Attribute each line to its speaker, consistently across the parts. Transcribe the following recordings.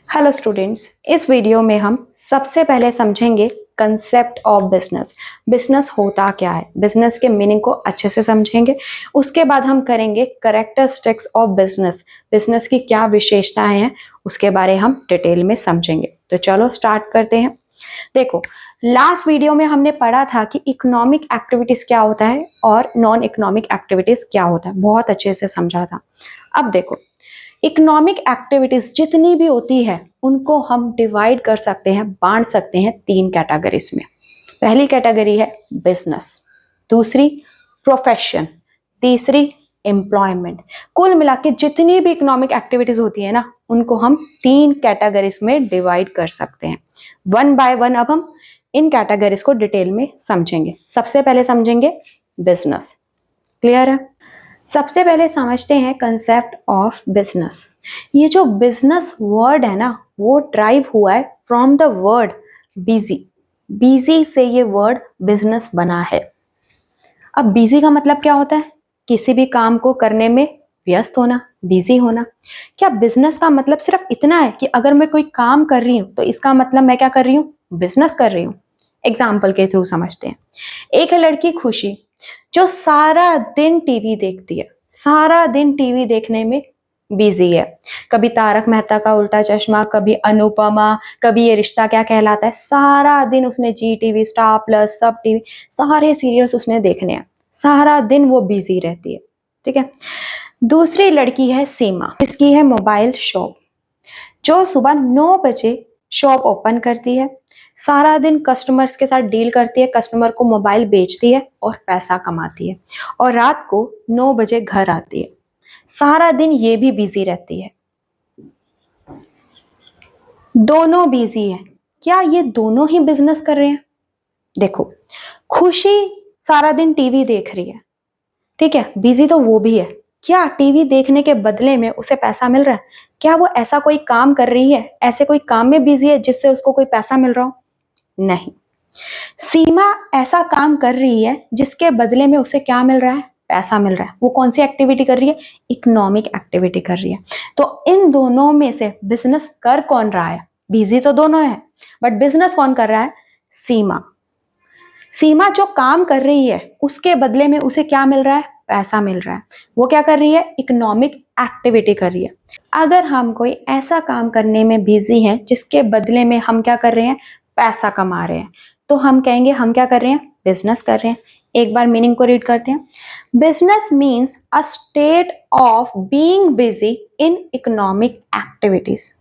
Speaker 1: Hello students, इस video में हम सबसे पहले समझेंगे कंसेप्ट ऑफ बिजनेस। बिजनेस होता क्या है, बिजनेस के मीनिंग को अच्छे से समझेंगे। उसके बाद हम करेंगे कैरेक्टरिस्टिक्स ऑफ बिजनेस, बिजनेस की क्या विशेषताएं हैं उसके बारे हम डिटेल में समझेंगे। तो चलो स्टार्ट करते हैं। देखो, लास्ट वीडियो में हमने पढ़ा था कि इकोनॉमिक एक्टिविटीज क्या होता है और नॉन इकोनॉमिक एक्टिविटीज क्या होता है, बहुत अच्छे से समझा था। अब देखो, इकोनॉमिक एक्टिविटीज जितनी भी होती है उनको हम डिवाइड कर सकते हैं, बांट सकते हैं तीन कैटेगरीज में। पहली कैटेगरी है बिजनेस, दूसरी प्रोफेशन, तीसरी एम्प्लॉयमेंट। कुल मिला के जितनी भी इकोनॉमिक एक्टिविटीज होती है ना, उनको हम तीन कैटेगरीज में डिवाइड कर सकते हैं। वन बाय वन अब हम इन कैटेगरीज को डिटेल में समझेंगे। सबसे पहले समझेंगे बिजनेस। क्लियर है? सबसे पहले समझते हैं कंसेप्ट ऑफ बिजनेस। ये जो बिजनेस वर्ड है ना, वो ड्राइव हुआ है from the word busy. Busy से ये वर्ड बिजनेस बना है। अब बिजी का मतलब क्या होता है? किसी भी काम को करने में व्यस्त होना, बिजी होना। क्या बिजनेस का मतलब सिर्फ इतना है कि अगर मैं कोई काम कर रही हूँ तो इसका मतलब मैं क्या कर रही हूँ? बिजनेस कर रही हूँ। एग्जाम्पल के थ्रू समझते हैं। एक है लड़की खुशी, जो सारा दिन टीवी देखती है, सारा दिन टीवी देखने में बिजी है। कभी तारक मेहता का उल्टा चश्मा, कभी अनुपमा, कभी ये रिश्ता क्या कहलाता है। सारा दिन उसने जी टीवी, स्टार प्लस, सब टीवी, सारे सीरियल्स उसने देखने हैं। सारा दिन वो बिजी रहती है। ठीक है। दूसरी लड़की है सीमा, इसकी है मोबाइल शॉप, जो सुबह 9 बजे शॉप ओपन करती है, सारा दिन कस्टमर्स के साथ डील करती है, कस्टमर को मोबाइल बेचती है और पैसा कमाती है, और रात को 9 बजे घर आती है। सारा दिन ये भी बिजी रहती है। दोनों बिजी हैं। क्या ये दोनों ही बिजनेस कर रहे हैं? देखो, खुशी सारा दिन टीवी देख रही है, ठीक है, बिजी तो वो भी है। क्या टीवी देखने के बदले में उसे पैसा मिल रहा है? क्या वो ऐसा कोई काम कर रही है, ऐसे कोई काम में बिजी है जिससे उसको कोई पैसा मिल रहा हो? नहीं। सीमा ऐसा काम कर रही है जिसके बदले में उसे क्या मिल रहा है? पैसा मिल रहा है। वो कौन सी एक्टिविटी कर रही है? इकोनॉमिक एक्टिविटी कर रही है। तो इन दोनों में से बिजनेस कर कौन रहा है? बिजी तो दोनों है, बट बिजनेस कौन कर रहा है? सीमा। सीमा जो काम कर रही है उसके बदले में उसे क्या मिल रहा है? पैसा मिल रहा है। वो क्या कर रही है? इकोनॉमिक एक्टिविटी कर रही है। अगर हम कोई ऐसा काम करने में बिजी हैं जिसके बदले में हम क्या कर रहे हैं? पैसा कमा रहे हैं, तो हम कहेंगे हम क्या कर रहे हैं? बिजनेस कर रहे हैं। एक बार मीनिंग को रीड करते हैं। Business means a state of being busy in economic activities.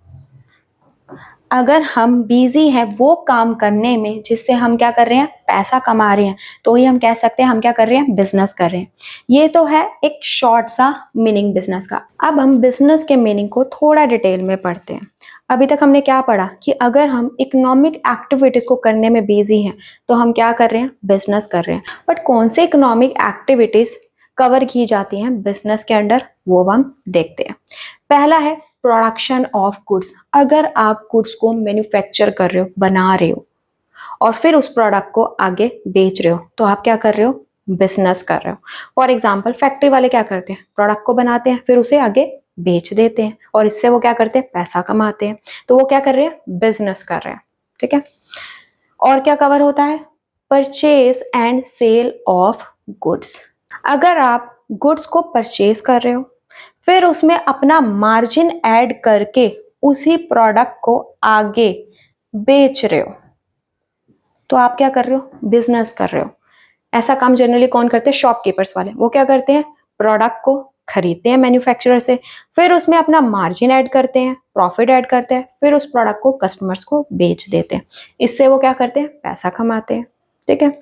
Speaker 1: अगर हम बिजी हैं वो काम करने में जिससे हम क्या कर रहे हैं? पैसा कमा रहे हैं, तो ही हम कह सकते हैं हम क्या कर रहे हैं? बिजनेस कर रहे हैं। ये तो है एक शॉर्ट सा मीनिंग बिजनेस का। अब हम बिजनेस के मीनिंग को थोड़ा डिटेल में पढ़ते हैं। अभी तक हमने क्या पढ़ा कि अगर हम इकोनॉमिक एक्टिविटीज को करने में बिजी हैं तो हम क्या कर रहे हैं? बिजनेस कर रहे हैं। बट कौन से इकोनॉमिक एक्टिविटीज कवर की जाती हैं बिजनेस के अंडर, वो हम देखते हैं। पहला है प्रोडक्शन ऑफ गुड्स। अगर आप गुड्स को मैन्युफैक्चर कर रहे हो, बना रहे हो, और फिर उस प्रोडक्ट को आगे बेच रहे हो, तो आप क्या कर रहे हो? बिजनेस कर रहे हो। फॉर एग्जाम्पल, फैक्ट्री वाले क्या करते हैं? प्रोडक्ट को बनाते हैं, फिर उसे आगे बेच देते हैं, और इससे वो क्या करते हैं? पैसा कमाते हैं। तो वो क्या कर रहे हैं? बिजनेस कर रहे हैं। ठीक है। और क्या कवर होता है? Purchase and sale of goods. अगर आप गुड्स को परचेज कर रहे हो, फिर उसमें अपना मार्जिन ऐड करके उसी प्रोडक्ट को आगे बेच रहे हो, तो आप क्या कर रहे हो? बिजनेस कर रहे हो। ऐसा काम जनरली कौन करते हैं? शॉपकीपर्स वाले। वो क्या करते हैं? प्रोडक्ट को खरीदते हैं मैन्युफैक्चरर से, फिर उसमें अपना मार्जिन ऐड करते हैं, प्रॉफिट ऐड करते हैं, फिर उस प्रोडक्ट को कस्टमर्स को बेच देते हैं। इससे वो क्या करते हैं? पैसा कमाते हैं। ठीक है।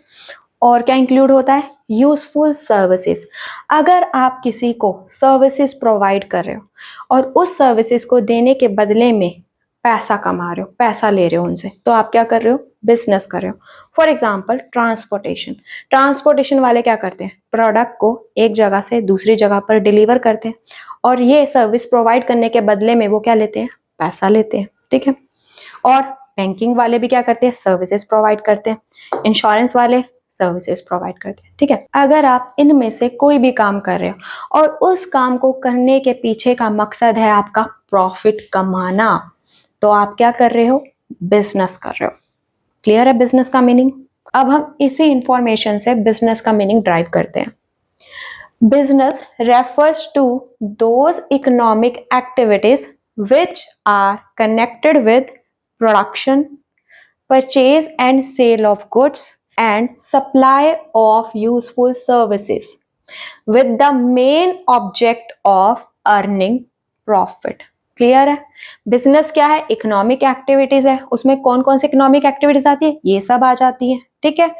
Speaker 1: और क्या इंक्लूड होता है? Useful services. अगर आप किसी को सर्विसेज प्रोवाइड कर रहे हो और उस सर्विसेज को देने के बदले में पैसा कमा रहे हो, पैसा ले रहे हो उनसे, तो आप क्या कर रहे हो? बिजनेस कर रहे हो। For example, transportation. ट्रांसपोर्टेशन वाले क्या करते हैं? प्रोडक्ट को एक जगह से दूसरी जगह पर डिलीवर करते हैं, और ये सर्विस प्रोवाइड करने के बदले में वो क्या लेते हैं? पैसा लेते हैं। ठीक है। और बैंकिंग वाले भी क्या करते हैं? सर्विसेज प्रोवाइड करते हैं। इंश्योरेंस वाले सर्विसेज प्रोवाइड करते हैं। ठीक है। अगर आप इनमें से कोई भी काम कर रहे हो और उस काम को करने के पीछे का मकसद है आपका प्रॉफिट कमाना, तो आप क्या कर रहे हो? बिजनेस कर रहे हो। क्लियर है बिजनेस का मीनिंग? अब हम इसी इंफॉर्मेशन से बिजनेस का मीनिंग ड्राइव करते हैं। Business refers to those economic activities which are connected with production, purchase and sale of goods, and supply of useful services with the main object of earning profit. Clear है? Business क्या है? Economic activities है। उसमें कौन कौन सी economic activities आती है? ये सब आ जाती है। ठीक है,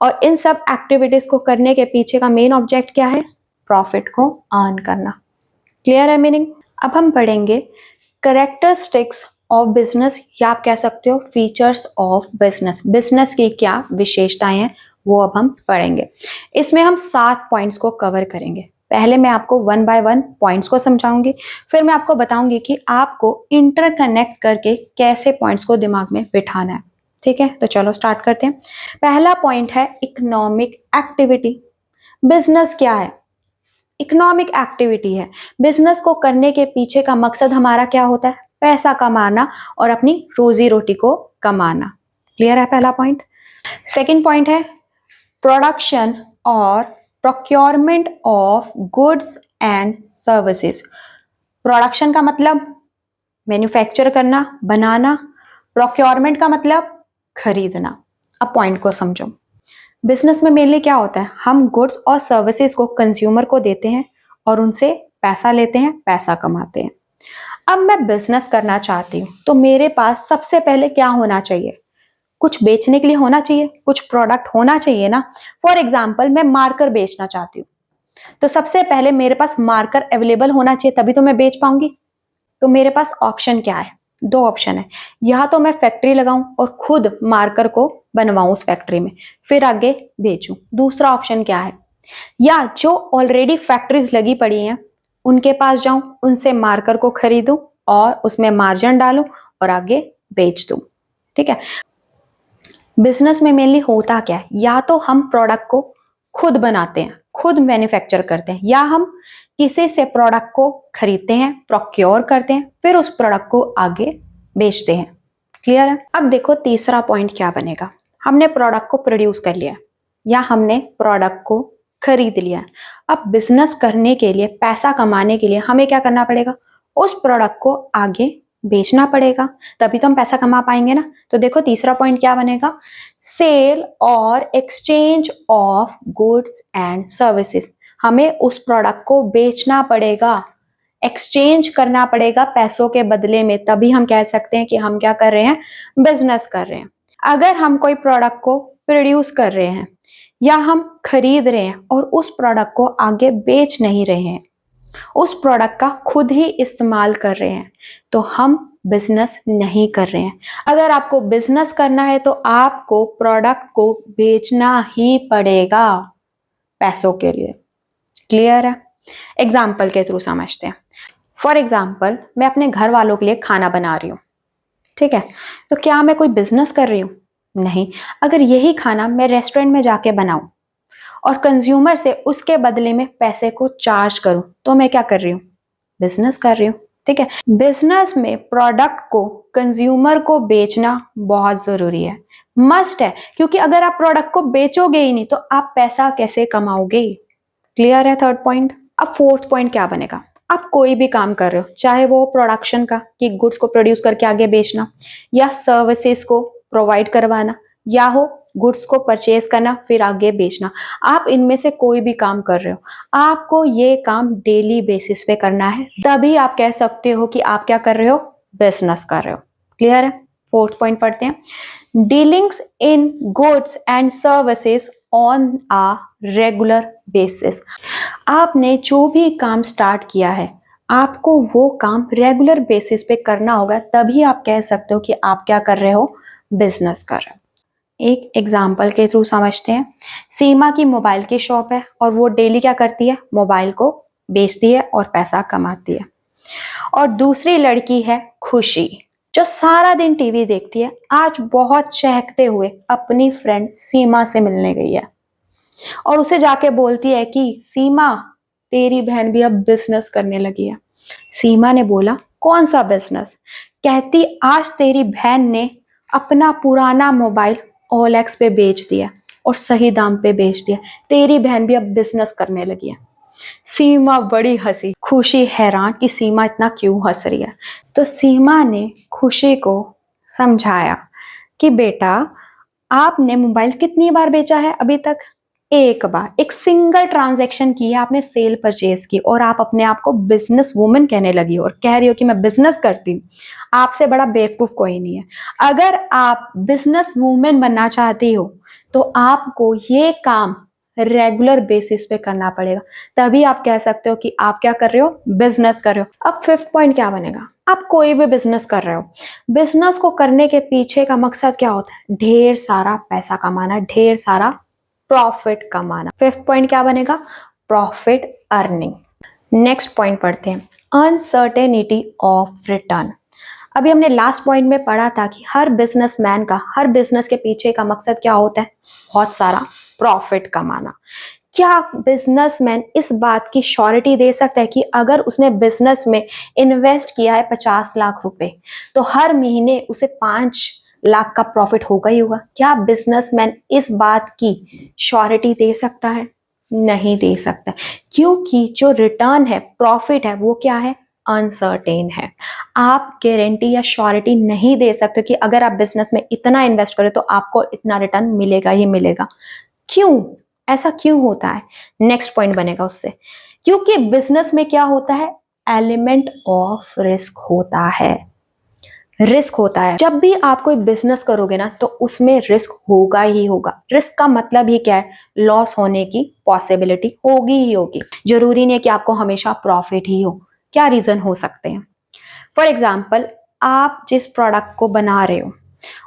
Speaker 1: और इन सब एक्टिविटीज को करने के पीछे का मेन ऑब्जेक्ट क्या है? प्रॉफिट को अर्न करना। क्लियर है मीनिंग? अब हम पढ़ेंगे कैरेक्टरिस्टिक्स ऑफ बिजनेस, या आप कह सकते हो फीचर्स ऑफ बिजनेस। बिजनेस की क्या विशेषताएं हैं वो अब हम पढ़ेंगे। इसमें हम 7 पॉइंट्स को कवर करेंगे। पहले मैं आपको 1 बाय 1 पॉइंट्स को समझाऊंगी, फिर मैं आपको बताऊंगी कि आपको इंटरकनेक्ट करके कैसे पॉइंट्स को दिमाग में बिठाना है। ठीक है, तो चलो स्टार्ट करते हैं। पहला पॉइंट है इकोनॉमिक एक्टिविटी। बिजनेस क्या है? इकोनॉमिक एक्टिविटी है। बिजनेस को करने के पीछे का मकसद हमारा क्या होता है? पैसा कमाना और अपनी रोजी रोटी को कमाना। क्लियर है पहला पॉइंट? सेकंड पॉइंट है प्रोडक्शन और procurement of goods and services. Production का मतलब मैन्युफैक्चर करना, बनाना। प्रोक्योरमेंट का मतलब खरीदना। अब पॉइंट को समझो। बिजनेस में मेनली क्या होता है? हम गुड्स और सर्विसेज को कंज्यूमर को देते हैं और उनसे पैसा लेते हैं, पैसा कमाते हैं। अब मैं बिजनेस करना चाहती हूँ तो मेरे पास सबसे पहले क्या होना चाहिए? कुछ बेचने के लिए होना चाहिए, कुछ प्रोडक्ट होना चाहिए ना। फॉर एग्जाम्पल मैं मार्कर बेचना चाहती हूँ, तो सबसे पहले मेरे पास मार्कर अवेलेबल होना चाहिए, तभी तो मैं बेच पाऊंगी। तो मेरे पास ऑप्शन क्या है? 2 ऑप्शन है। या तो मैं फैक्ट्री लगाऊं और खुद मार्कर को बनवाऊं उस फैक्ट्री में, फिर आगे बेचूं। दूसरा ऑप्शन क्या है? या जो ऑलरेडी फैक्ट्रीज लगी पड़ी हैं उनके पास जाऊं, उनसे मार्कर को खरीदूं और उसमें मार्जिन डालूं और आगे बेच दूं। ठीक है, बिजनेस में मेनली होता क्या है? या तो हम प्रोडक्ट को खुद बनाते हैं, खुद मैन्युफैक्चर करते हैं, या हम किसी से प्रोडक्ट को खरीदते हैं, प्रोक्योर करते हैं, फिर उस प्रोडक्ट को आगे बेचते हैं। क्लियर है? अब देखो तीसरा पॉइंट क्या बनेगा। हमने प्रोडक्ट को प्रोड्यूस कर लिया या हमने प्रोडक्ट को खरीद लिया। अब बिजनेस करने के लिए, पैसा कमाने के लिए हमें क्या करना पड़ेगा? उस प्रोडक्ट को आगे बेचना पड़ेगा, तभी तो हम पैसा कमा पाएंगे ना। तो देखो तीसरा पॉइंट क्या बनेगा? सेल और exchange of goods and services. हमें उस प्रोडक्ट को बेचना पड़ेगा, एक्सचेंज करना पड़ेगा पैसों के बदले में, तभी हम कह सकते हैं कि हम क्या कर रहे हैं? बिजनेस कर रहे हैं। अगर हम कोई प्रोडक्ट को प्रोड्यूस कर रहे हैं या हम खरीद रहे हैं और उस प्रोडक्ट को आगे बेच नहीं रहे हैं, उस प्रोडक्ट का खुद ही इस्तेमाल कर रहे हैं, तो हम बिजनेस नहीं कर रहे हैं। अगर आपको बिजनेस करना है तो आपको प्रोडक्ट को बेचना ही पड़ेगा पैसों के लिए। क्लियर है? एग्जाम्पल के थ्रू समझते हैं। फॉर एग्जाम्पल मैं अपने घर वालों के लिए खाना बना रही हूँ। ठीक है, तो क्या मैं कोई बिजनेस कर रही हूँ? नहीं। अगर यही खाना मैं रेस्टोरेंट में जाके बनाऊं और कंज्यूमर से उसके बदले में पैसे को चार्ज करूं, तो मैं क्या कर रही हूँ? बिजनेस कर रही हूँ। ठीक है, बिजनेस में प्रोडक्ट को कंज्यूमर को बेचना बहुत जरूरी है, मस्ट है, क्योंकि अगर आप प्रोडक्ट को बेचोगे ही नहीं तो आप पैसा कैसे कमाओगे? क्लियर है थर्ड पॉइंट? अब फोर्थ पॉइंट क्या बनेगा? आप कोई भी काम कर रहे हो, चाहे वो प्रोडक्शन का कि गुड्स को प्रोड्यूस करके आगे बेचना, या सर्विसेज को प्रोवाइड करवाना, या हो गुड्स को परचेज करना फिर आगे बेचना, आप इनमें से कोई भी काम कर रहे हो, आपको ये काम डेली बेसिस पे करना है, तभी आप कह सकते हो कि आप क्या कर रहे हो? बिजनेस कर रहे हो। क्लियर है? फोर्थ पॉइंट पढ़ते हैं। Dealings in goods and services on a regular basis. आपने जो भी काम स्टार्ट किया है आपको वो काम रेगुलर बेसिस पे करना होगा, तभी आप कह सकते हो कि आप क्या कर रहे हो? बिजनेस कर रहे हो। एक एग्जाम्पल के थ्रू समझते हैं। सीमा की मोबाइल की शॉप है और वो डेली क्या करती है? मोबाइल को बेचती है और पैसा कमाती है। और दूसरी लड़की है खुशी, जो सारा दिन टीवी देखती है, आज बहुत चहकते हुए अपनी फ्रेंड सीमा से मिलने गई है और उसे जाके बोलती है कि सीमा, तेरी बहन भी अब बिजनेस करने लगी है। सीमा ने बोला, कौन सा बिजनेस? कहती आज तेरी बहन ने अपना पुराना मोबाइल OLX पे बेच दिया और सही दाम पे बेच दिया, तेरी बहन भी अब बिजनेस करने लगी है। सीमा बड़ी हंसी, खुशी हैरान कि सीमा इतना क्यों हंस रही है। तो सीमा ने खुशी को समझाया कि बेटा, आपने मोबाइल कितनी बार बेचा है अभी तक? एक बार, एक सिंगल ट्रांजैक्शन की है आपने, सेल परचेज की, और आप अपने आप को बिजनेस वुमन कहने लगी हो और कह रही हो कि मैं बिजनेस करती हूँ। आपसे बड़ा बेवकूफ कोई नहीं है। अगर आप बिजनेस वुमन बनना चाहती हो तो आपको ये काम रेगुलर बेसिस पे करना पड़ेगा, तभी आप कह सकते हो कि आप क्या कर रहे हो, बिजनेस कर रहे हो। अब फिफ्थ पॉइंट क्या बनेगा? आप कोई भी बिजनेस कर रहे हो, बिजनेस को करने के पीछे का मकसद क्या होता है? ढेर सारा पैसा कमाना, ढेर सारा प्रॉफिट कमाना। फिफ्थ पॉइंट क्या बनेगा? Profit earning. नेक्स्ट पॉइंट पढ़ते हैं, अनसर्टेनिटी ऑफ रिटर्न। अभी हमने लास्ट पॉइंट में पढ़ा था कि हर बिजनेसमैन का, हर बिजनेस के पीछे का मकसद क्या होता है? बहुत सारा प्रॉफिट कमाना। क्या बिजनेसमैन इस बात की श्योरिटी दे सकता है कि अगर उसने बिजनेस में इन्वेस्ट किया है 50 लाख रुपए, तो हर महीने उसे 5 लाख का प्रॉफिट होगा ही होगा? क्या बिजनेसमैन इस बात की श्योरिटी दे सकता है? नहीं दे सकता, क्योंकि जो रिटर्न है, प्रॉफिट है, वो क्या है? अनसर्टेन है। आप गारंटी या श्योरिटी नहीं दे सकते कि अगर आप बिजनेस में इतना इन्वेस्ट करें तो आपको इतना रिटर्न मिलेगा ही मिलेगा। क्यों? ऐसा क्यों होता है? नेक्स्ट पॉइंट बनेगा उससे। क्योंकि बिजनेस में क्या होता है? एलिमेंट ऑफ रिस्क होता है। रिस्क होता है। जब भी आप कोई बिजनेस करोगे ना, तो उसमें रिस्क होगा ही होगा। रिस्क का मतलब ही क्या है? लॉस होने की पॉसिबिलिटी होगी ही होगी। जरूरी नहीं है कि आपको हमेशा प्रॉफिट ही हो। क्या रीजन हो सकते हैं? फॉर एग्जाम्पल, आप जिस प्रोडक्ट को बना रहे हो,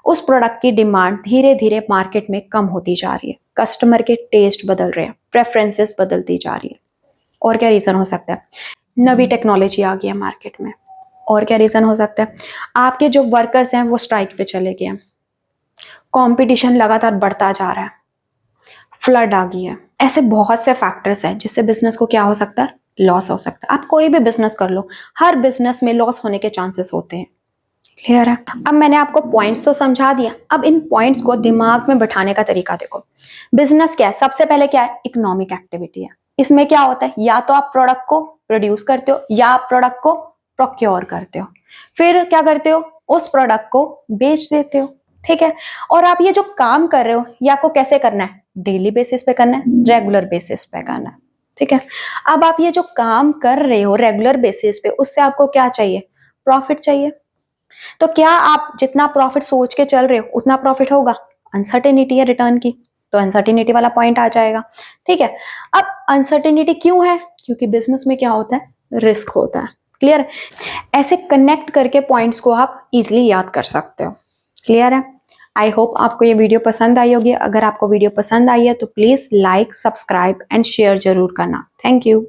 Speaker 1: उस प्रोडक्ट की डिमांड धीरे धीरे मार्केट में कम होती जा रही है, कस्टमर के टेस्ट बदल रहे हैं, प्रेफरेंसेस बदलती जा रही है। और क्या रीजन हो सकता है? नवी टेक्नोलॉजी आ गई है मार्केट में। और क्या रीजन हो सकता है? आपके जो वर्कर्स हैं वो स्ट्राइक पे चले गए हैं, कंपटीशन लगातार बढ़ता जा रहा है, फ्लड आ गई है। ऐसे बहुत से फैक्टर्स हैं जिससे बिजनेस को क्या हो सकता है? लॉस हो सकता है। आप कोई भी बिजनेस कर लो, हर बिजनेस में लॉस होने के चांसेस होते हैं। क्लियर है? अब मैंने आपको पॉइंट्स तो समझा दिया, अब इन पॉइंट्स को दिमाग में बैठाने का तरीका देखो। बिजनेस क्या है? सबसे पहले क्या है? इकोनॉमिक एक्टिविटी है। इसमें क्या होता है? या तो आप प्रोडक्ट को प्रोड्यूस करते हो या आप प्रोडक्ट को प्रोक्योर करते हो, फिर क्या करते हो? उस प्रोडक्ट को बेच देते हो। ठीक है? और आप ये जो काम कर रहे हो, ये आपको कैसे करना है? डेली बेसिस पे करना है, रेगुलर बेसिस पे करना है। ठीक है? अब आप ये जो काम कर रहे हो रेगुलर बेसिस पे, उससे आपको क्या चाहिए? प्रॉफिट चाहिए। तो क्या आप जितना प्रॉफिट सोच के चल रहे हो उतना प्रॉफिट होगा? अनसर्टेनिटी है रिटर्न की, तो अनसर्टेनिटी वाला पॉइंट आ जाएगा। ठीक है? अब अनसर्टेनिटी क्यों है? क्योंकि बिजनेस में क्या होता है? रिस्क होता है। क्लियर? ऐसे कनेक्ट करके पॉइंट्स को आप इजिली याद कर सकते हो। क्लियर है? आई होप आपको ये वीडियो पसंद आई होगी। अगर आपको वीडियो पसंद आई है तो please like, subscribe and share जरूर करना। Thank you.